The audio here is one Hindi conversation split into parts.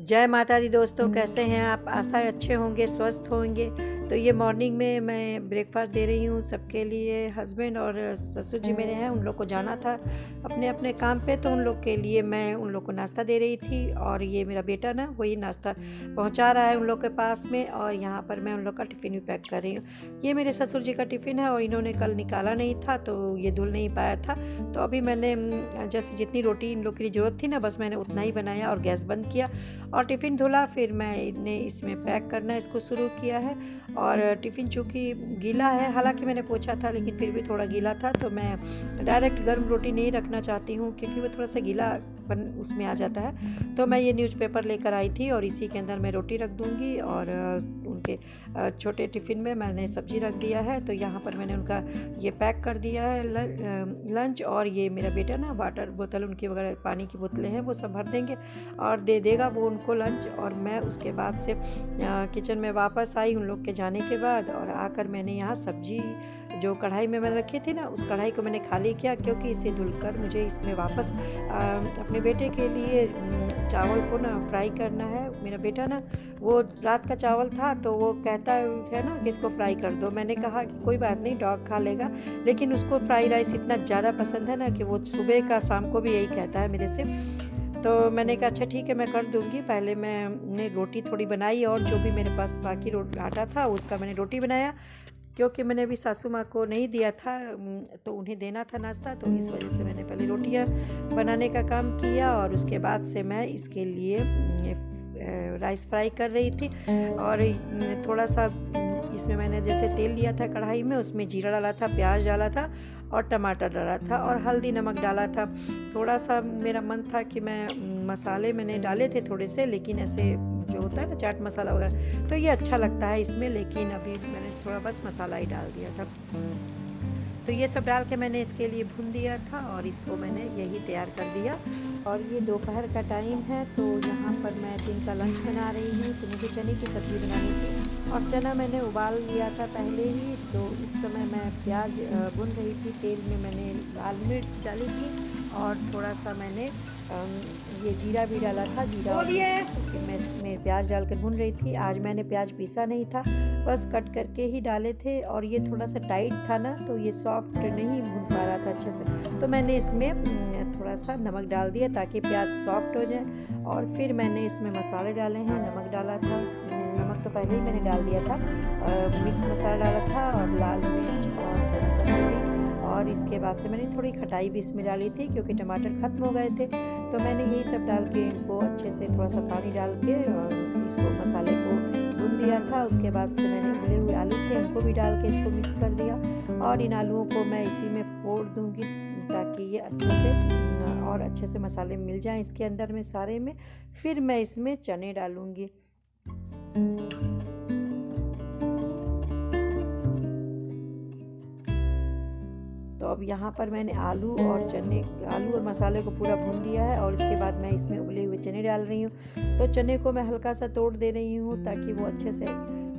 जय माता दी दोस्तों, कैसे हैं आप? आशा है अच्छे होंगे, स्वस्थ होंगे। तो ये मॉर्निंग में मैं ब्रेकफास्ट दे रही हूँ सबके लिए। हस्बैंड और ससुर जी मेरे हैं, उन लोग को जाना था अपने अपने काम पे, तो उन लोग के लिए मैं उन लोग को नाश्ता दे रही थी। और ये मेरा बेटा ना वही नाश्ता पहुँचा रहा है उन लोग के पास में, और यहाँ पर मैं उन लोग का टिफ़िन भी पैक कर रही हूँ। ये मेरे ससुर जी का टिफ़िन है और इन्होंने कल निकाला नहीं था तो ये धुल नहीं पाया था। तो अभी मैंने जैसे जितनी रोटी इन लोग के लिए ज़रूरत थी ना, बस मैंने उतना ही बनाया और गैस बंद किया और टिफ़िन धुला। फिर मैंने इसमें पैक करना इसको शुरू किया है। और टिफ़िन चूँकि गीला है, हालांकि मैंने पोंछा था लेकिन फिर भी थोड़ा गीला था, तो मैं डायरेक्ट गर्म रोटी नहीं रखना चाहती हूँ क्योंकि वो थोड़ा सा गीलापन उसमें आ जाता है। तो मैं ये न्यूज़पेपर लेकर आई थी और इसी के अंदर मैं रोटी रख दूँगी। और उनके छोटे टिफ़िन में मैंने सब्ज़ी रख दिया है। तो यहाँ पर मैंने उनका ये पैक कर दिया है लंच। और ये मेरा बेटा ना वाटर बोतल, उनकी वगैरह पानी की बोतलें हैं, वो सब भर देंगे और दे देगा वो उनको लंच। और मैं उसके बाद से किचन में वापस आई उन लोग के जाने के बाद, और आकर मैंने यहाँ सब्जी जो कढ़ाई में मैंने रखी थी ना, उस कढ़ाई को मैंने खाली किया क्योंकि इसे धुलकर मुझे इसमें वापस अपने बेटे के लिए चावल को ना फ्राई करना है। मेरा बेटा ना वो रात का चावल था तो वो कहता है ना कि इसको फ्राई कर दो। मैंने कहा कि कोई बात नहीं, डॉग खा लेगा, लेकिन उसको फ्राई राइस इतना ज़्यादा पसंद है ना कि वो सुबह का शाम को भी यही कहता है मेरे से। तो मैंने कहा अच्छा ठीक है, मैं कर दूँगी। पहले मैंने रोटी थोड़ी बनाई और जो भी मेरे पास बाकी आटा था उसका मैंने रोटी बनाया, क्योंकि मैंने अभी सासू माँ को नहीं दिया था तो उन्हें देना था नाश्ता, तो इस वजह से मैंने पहले रोटियाँ बनाने का काम किया। और उसके बाद से मैं इसके लिए राइस फ्राई कर रही थी। और थोड़ा सा इसमें मैंने जैसे तेल लिया था कढ़ाई में, उसमें जीरा डाला था, प्याज डाला था और टमाटर डाला था और हल्दी नमक डाला था। थोड़ा सा मेरा मन था कि मैं मसाले मैंने डाले थे थोड़े से, लेकिन ऐसे जो होता है ना चाट मसाला वगैरह, तो ये अच्छा लगता है इसमें, लेकिन अभी मैंने थोड़ा बस मसाला ही डाल दिया था। तो ये सब डाल के मैंने इसके लिए भून दिया था और इसको मैंने यही तैयार कर दिया। और ये दोपहर का टाइम है, तो यहाँ पर मैं दिन का लंच बना रही हूँ। तो मुझे चने की सब्ज़ी बनानी थी और चना मैंने उबाल लिया था पहले ही। तो इस समय मैं प्याज भून रही थी, तेल में मैंने लाल मिर्च डाली थी और थोड़ा सा मैंने ये जीरा भी डाला था। जीरा फिर मैं इसमें प्याज डालकर भून रही थी। आज मैंने प्याज पीसा नहीं था, बस कट करके ही डाले थे। और ये थोड़ा सा टाइट था ना, तो ये सॉफ्ट नहीं भून पा रहा था अच्छे से, तो मैंने इसमें थोड़ा सा नमक डाल दिया ताकि प्याज सॉफ्ट हो जाए। और फिर मैंने इसमें मसाले डाले हैं, नमक डाला था, नमक तो पहले ही मैंने डाल दिया था, मिक्स मसाला डाला था और लाल मिर्च और थोड़ा सा हल्दी। और इसके बाद से मैंने थोड़ी खटाई भी इसमें डाली थी क्योंकि टमाटर ख़त्म हो गए थे। तो मैंने यही सब डाल के इनको अच्छे से थोड़ा सा पानी डाल के और इसको मसाले को भून दिया था। उसके बाद से मैंने उबले हुए आलू थे, उनको भी डाल के इसको मिक्स कर दिया और इन आलूओं को मैं इसी में फोड़ दूँगी ताकि ये अच्छे से और अच्छे से मसाले मिल जाएं इसके अंदर में सारे में। फिर मैं इसमें चने डालूँगी। तो अब यहाँ पर मैंने आलू और मसाले को पूरा भून दिया है और उसके बाद मैं इसमें उबले हुए चने डाल रही हूँ। तो चने को मैं हल्का सा तोड़ दे रही हूँ ताकि वो अच्छे से,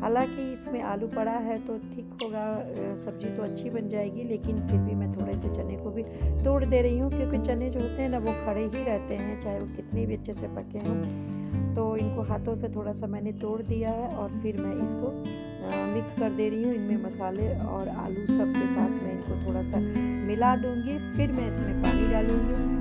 हालांकि इसमें आलू पड़ा है तो ठीक होगा, सब्ज़ी तो अच्छी बन जाएगी, लेकिन फिर भी मैं थोड़े से चने को भी तोड़ दे रही हूँ क्योंकि चने जो होते हैं ना वो खड़े ही रहते हैं चाहे वो कितने भी अच्छे से पके हों। तो इनको हाथों से थोड़ा सा मैंने तोड़ दिया है और फिर मैं इसको मिक्स कर दे रही हूँ इनमें मसाले और आलू सब के साथ। मैं इनको थोड़ा सा मिला दूँगी, फिर मैं इसमें पानी डालूँगी।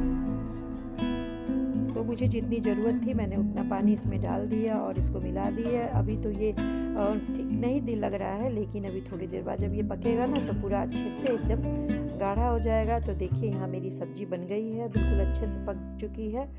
तो मुझे जितनी ज़रूरत थी मैंने उतना पानी इसमें डाल दिया और इसको मिला दिया। अभी तो ये ठीक नहीं दिल लग रहा है, लेकिन अभी थोड़ी देर बाद जब ये पकेगा ना तो पूरा अच्छे से एकदम गाढ़ा हो जाएगा। तो देखिए यहाँ मेरी सब्ज़ी बन गई है, बिल्कुल अच्छे से पक चुकी है।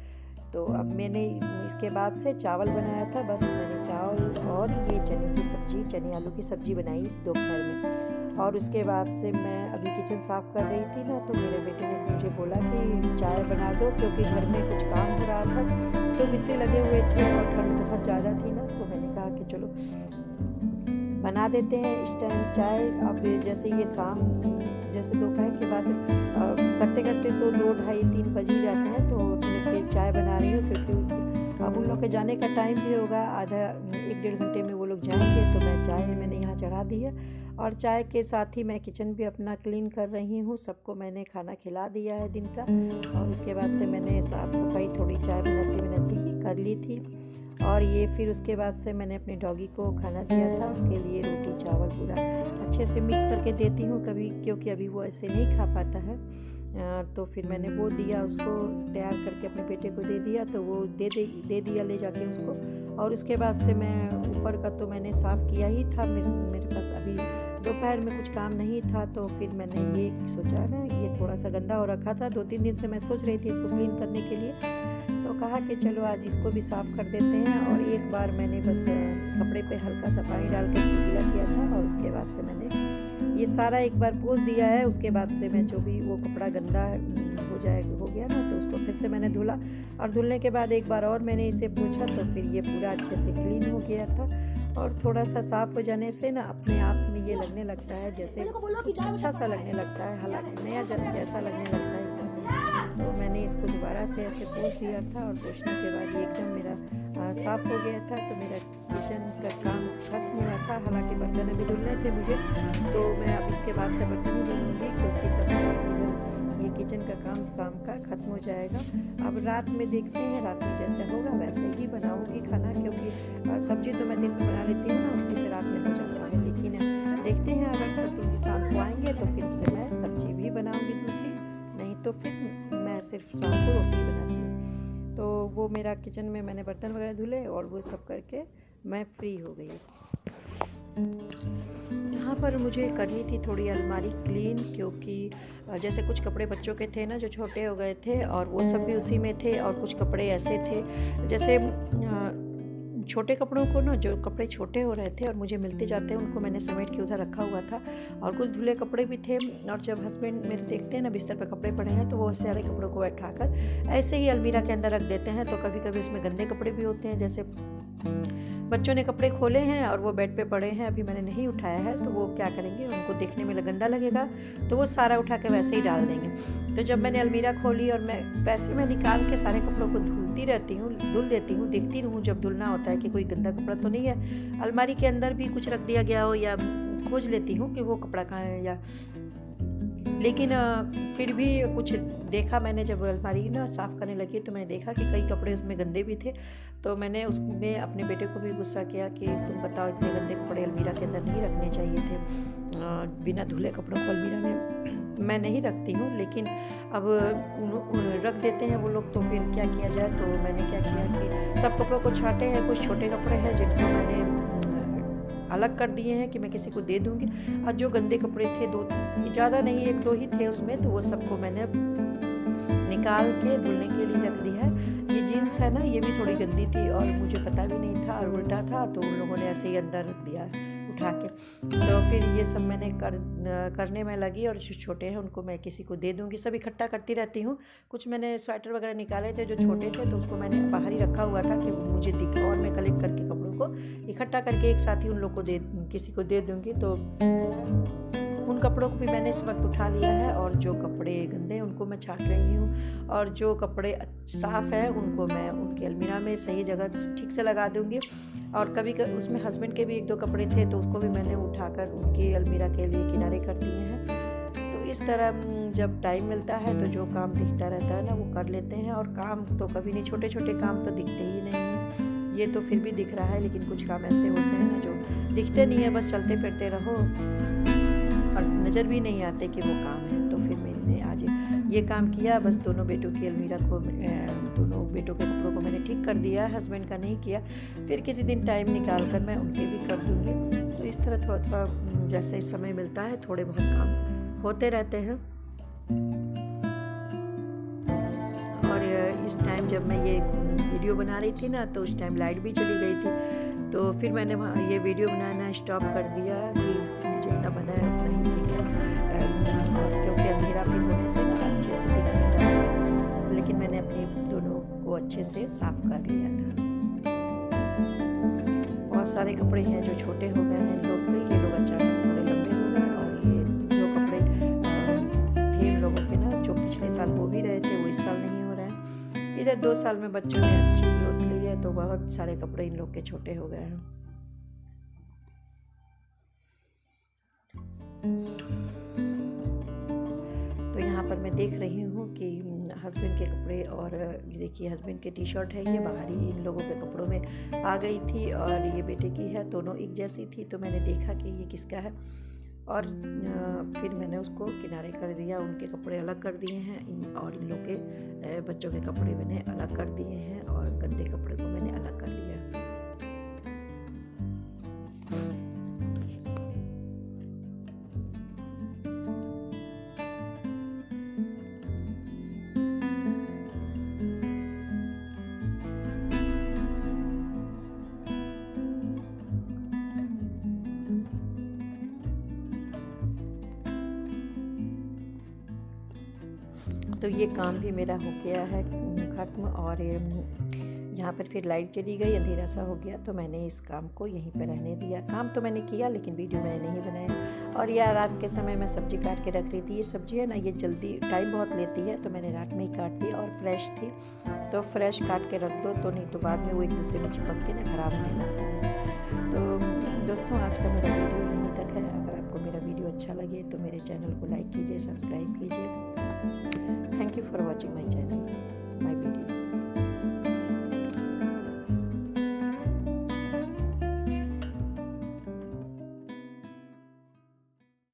तो अब मैंने इसके बाद से चावल बनाया था, बस मैंने चावल और ये चने की सब्ज़ी, चने आलू की सब्ज़ी बनाई दोपहर में। और उसके बाद से मैं अभी किचन साफ़ कर रही थी ना, तो मेरे बेटे ने मुझे बोला कि चाय बना दो क्योंकि घर में कुछ काम हो रहा था, तो मिस्त्री लगे हुए थे और ठंड बहुत ज़्यादा थी ना, तो मैंने कहा कि चलो बना देते हैं इस टाइम चाय। अब जैसे ये शाम जैसे दोपहर के बाद करते करते तो 2 ढाई 3 बज ही जाते हैं, तो मैं चाय बना रही हूँ क्योंकि अब उन लोग के जाने का टाइम भी होगा, आधा 1-1.5 घंटे में वो लोग जाएंगे। तो मैं चाय मैंने यहाँ चढ़ा दी है और चाय के साथ ही मैं किचन भी अपना क्लीन कर रही हूँ। सबको मैंने खाना खिला दिया है दिन का और उसके बाद से मैंने साफ़ सफाई थोड़ी चाय बनाती बनाती ही कर ली थी। और ये फिर उसके बाद से मैंने अपने डॉगी को खाना दिया था, उसके लिए रोटी चावल पूरा अच्छे से मिक्स करके देती हूँ कभी, क्योंकि अभी वो ऐसे नहीं खा पाता है। तो फिर मैंने वो दिया उसको, तैयार करके अपने बेटे को दे दिया, तो वो दे दिया ले जाके उसको। और उसके बाद से मैं ऊपर का तो मैंने साफ़ किया ही था, मेरे पास अभी दोपहर में कुछ काम नहीं था, तो फिर मैंने ये सोचा ना, ये थोड़ा सा गंदा हो रखा था, 2-3 दिन से मैं सोच रही थी इसको क्लीन करने के लिए, तो कहा कि चलो आज इसको भी साफ़ कर देते हैं। और एक बार मैंने बस कपड़े पे हल्का सा पानी डाल के गीला किया था, और उसके बाद से मैंने ये सारा एक बार पोंछ दिया है। उसके बाद से मैं जो भी वो कपड़ा गंदा हो गया ना, तो उसको फिर से मैंने धुला, और धुलने के बाद एक बार और मैंने इसे पोंछा, तो फिर ये पूरा अच्छे से क्लीन हो गया था। और थोड़ा सा साफ़ हो जाने से ना अपने आप में ये लगने लगता है जैसे अच्छा सा लगने लगता है, हालांकि नया जैसा लगने लगता है। तो मैंने इसको दोबारा से ऐसे पोंछ दिया था, और पोंछने के बाद ये एकदम मेरा साफ़ हो गया था। तो मेरा किचन का काम खत्म हुआ था, हालांकि बर्तन अभी धुलने थे मुझे, तो मैं अब इसके बाद से बर्तन ही धुलूँगी, क्योंकि तब ये किचन का काम शाम का ख़त्म हो जाएगा। अब रात में देखते हैं, रात में जैसे होगा वैसे ही बनाऊँगी खाना, क्योंकि सब्ज़ी तो मैं दिन में बना लेती हूँ ना, उसी से रात में हो जाता है। लेकिन देखते हैं, अगर ससुर जी शाम को आएँगे तो फिर से मैं सब्ज़ी भी बनाऊँगी दूसरी, नहीं तो फिर मैं सिर्फ शाम को रोटी बनाती हूँ। तो वो मेरा किचन में मैंने बर्तन वगैरह धुले, और वो सब करके मैं फ्री हो गई। यहाँ पर मुझे करनी थी थोड़ी अलमारी क्लीन, क्योंकि जैसे कुछ कपड़े बच्चों के थे ना जो छोटे हो गए थे, और वो सब भी उसी में थे, और कुछ कपड़े ऐसे थे जैसे छोटे कपड़ों को ना, जो कपड़े छोटे हो रहे थे और मुझे मिलते जाते हैं, उनको मैंने समेट के उधर रखा हुआ था। और कुछ धुले कपड़े भी थे, और जब हस्बैंड मेरे देखते हैं ना बिस्तर पर कपड़े पड़े हैं, तो वो सारे कपड़ों को उठाकर ऐसे ही अलमीरा के अंदर रख देते हैं। तो कभी कभी उसमें गंदे कपड़े भी होते हैं, जैसे बच्चों ने कपड़े खोले हैं और वो बेड पे पड़े हैं, अभी मैंने नहीं उठाया है, तो वो क्या करेंगे, उनको देखने में गंदा लगेगा, तो वो सारा उठा के वैसे ही डाल देंगे। तो जब मैंने अलमीरा खोली, और मैं वैसे मैं निकाल के सारे कपड़ों को धुल देती हूँ, देखती रहूँ जब धुलना होता है कि कोई गंदा कपड़ा तो नहीं है, अलमारी के अंदर भी कुछ रख दिया गया हो, या खोज लेती हूँ कि वो कपड़ा कहाँ है, या लेकिन फिर भी कुछ देखा मैंने, जब अलमारी ना साफ़ करने लगी तो मैंने देखा कि कई कपड़े उसमें गंदे भी थे। तो मैंने उसमें अपने बेटे को भी गुस्सा किया कि तुम बताओ, इतने गंदे कपड़े अलमीरा के अंदर नहीं रखने चाहिए थे। बिना धुले कपड़ों को अलमीरा में मैं नहीं रखती हूँ, लेकिन अब रख देते हैं वो लोग, तो फिर क्या किया जाए। तो मैंने क्या किया कि सब कपड़ों को छांटे हैं, कुछ छोटे कपड़े हैं जिनको मैंने अलग कर दिए हैं कि मैं किसी को दे दूंगी, और जो गंदे कपड़े थे, ज़्यादा नहीं 1-2 ही थे उसमें, तो वो सबको मैंने निकाल के धुलने के लिए रख दिया है। ये जीन्स है ना, ये भी थोड़ी गंदी थी और मुझे पता भी नहीं था, और उल्टा था, तो उन लोगों ने ऐसे ही अंदर रख दिया उठा के। तो फिर ये सब मैंने करने में लगी, और जो छोटे हैं उनको मैं किसी को दे दूंगी, सब इकट्ठा करती रहती हूँ। कुछ मैंने स्वेटर वगैरह निकाले थे जो छोटे थे, तो उसको मैंने बाहर ही रखा हुआ था कि मुझे दिखे, और मैं कलेक्ट करके कपड़ों को इकट्ठा करके एक साथ ही उन लोग को किसी को दे दूंगी। तो उन कपड़ों को भी मैंने इस वक्त उठा लिया है, और जो कपड़े गंदे हैं उनको मैं छांट रही हूँ, और जो कपड़े साफ़ हैं उनको मैं उनके अलमीरा में सही जगह ठीक से लगा दूँगी। और कभी उसमें हस्बैंड के भी 1-2 कपड़े थे, तो उसको भी मैंने उठाकर उनके अलमीरा के लिए किनारे कर दिए हैं। तो इस तरह जब टाइम मिलता है तो जो काम दिखता रहता है ना, वो कर लेते हैं। और काम तो कभी नहीं, छोटे छोटे काम तो दिखते ही नहीं हैं, ये तो फिर भी दिख रहा है, लेकिन कुछ काम ऐसे होते हैं ना जो दिखते नहीं है, बस चलते फिरते रहो और नज़र भी नहीं आते कि वो काम है। तो फिर मैंने आज ये काम किया, बस दोनों बेटों की अलमीरा को, दोनों बेटों के कपड़ों को मैंने ठीक कर दिया, हस्बैंड का नहीं किया। फिर किसी दिन टाइम निकाल कर मैं उनके भी कर दूँगी। तो इस तरह थोड़ा थोड़ा जैसे समय मिलता है, थोड़े बहुत काम होते रहते हैं। और इस टाइम जब मैं ये वीडियो बना रही थी ना, तो उस टाइम लाइट भी चली गई थी, तो फिर मैंने ये वीडियो बनाना स्टॉप कर दिया कि जितना बना है उतना ही ठीक है। और क्योंकि अंधेरा फिर होने से ना अच्छे से दिख नहीं रहा था, लेकिन मैंने अपने दोनों को अच्छे से साफ कर लिया था। बहुत सारे कपड़े हैं जो छोटे हो गए हैं लोग के, ये लोग अचानक थोड़े लंबे हो गए, और ये जो कपड़े थे उन लोगों के ना, जो पिछले साल हो भी रहे थे वो इस साल नहीं हो रहे हैं। इधर 2 साल में बच्चों ने अच्छी ग्रोथ ली है, तो बहुत सारे कपड़े इन लोग के छोटे हो गए हैं। तो यहाँ पर मैं देख रही हूँ कि हस्बैंड के कपड़े, और ये देखिए हस्बैंड के टी शर्ट है, ये बाहर ही इन लोगों के कपड़ों में आ गई थी और ये बेटे की है, दोनों एक जैसी थी। तो मैंने देखा कि ये किसका है और फिर मैंने उसको किनारे कर दिया, उनके कपड़े अलग कर दिए हैं और इन लोग के बच्चों के कपड़े मैंने अलग कर दिए हैं और गंदे कपड़े को मैंने अलग कर लिया। तो ये काम भी मेरा हो गया है ख़त्म और यहाँ पर फिर लाइट चली गई, अंधेरा सा हो गया, तो मैंने इस काम को यहीं पर रहने दिया। काम तो मैंने किया लेकिन वीडियो मैंने नहीं बनाया। और यह रात के समय मैं सब्ज़ी काट के रख रही थी। ये सब्ज़ी है ना, ये जल्दी टाइम बहुत लेती है, तो मैंने रात में ही काट दी और फ्रेश थी, तो फ्रेश काट के रख दो, तो नहीं तो बाद में वो एक दूसरे में चिपक के ना ख़राब होने लगता है। तो दोस्तों आज का मेरा वीडियो यहीं तक है। अगर आपको मेरा वीडियो अच्छा लगे तो मेरे चैनल को लाइक कीजिए, सब्सक्राइब कीजिए। Thank you for watching my channel.